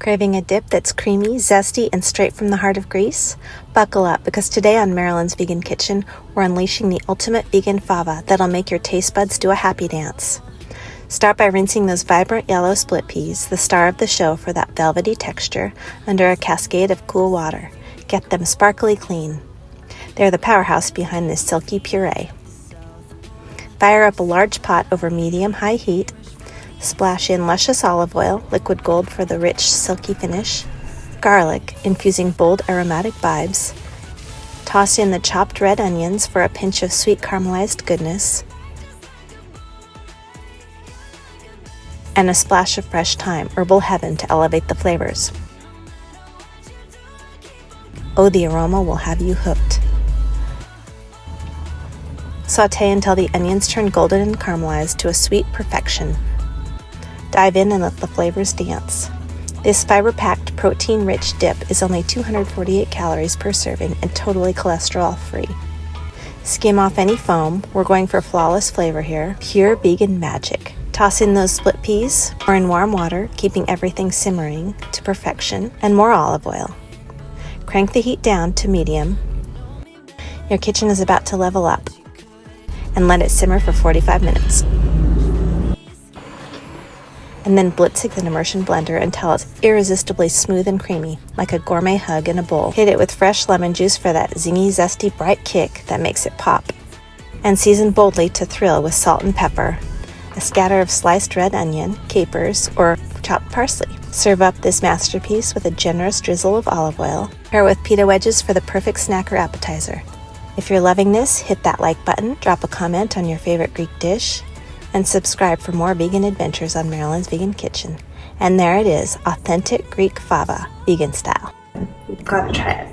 Craving a dip that's creamy, zesty, and straight from the heart of Greece? Buckle up, because today on Marilyn's Vegan Kitchen, we're unleashing the ultimate vegan fava that'll make your taste buds do a happy dance. Start by rinsing those vibrant yellow split peas, the star of the show for that velvety texture, under a cascade of cool water. Get them sparkly clean. They're the powerhouse behind this silky puree. Fire up a large pot over medium-high heat. Splash in luscious olive oil, liquid gold for the rich, silky finish. Garlic, infusing bold aromatic vibes. Toss in the chopped red onions for a pinch of sweet caramelized goodness. And a splash of fresh thyme, herbal heaven to elevate the flavors. Oh, the aroma will have you hooked. Sauté until the onions turn golden and caramelized to a sweet perfection. Dive in and let the flavors dance. This fiber-packed, protein-rich dip is only 248 calories per serving and totally cholesterol-free. Skim off any foam. We're going for flawless flavor here. Pure vegan magic. Toss in those split peas, or in warm water, keeping everything simmering to perfection, and more olive oil. Crank the heat down to medium. Your kitchen is about to level up. And let it simmer for 45 minutes. And then blitz it in an immersion blender until it's irresistibly smooth and creamy, like a gourmet hug in a bowl. Hit it with fresh lemon juice for that zingy, zesty, bright kick that makes it pop. And season boldly to thrill with salt and pepper, a scatter of sliced red onion, capers, or chopped parsley. Serve up this masterpiece with a generous drizzle of olive oil. Pair it with pita wedges for the perfect snack or appetizer. If you're loving this, hit that like button, drop a comment on your favorite Greek dish, and subscribe for more vegan adventures on Marilyn's Vegan Kitchen. And there it is, authentic Greek fava, vegan style. You've got to try it.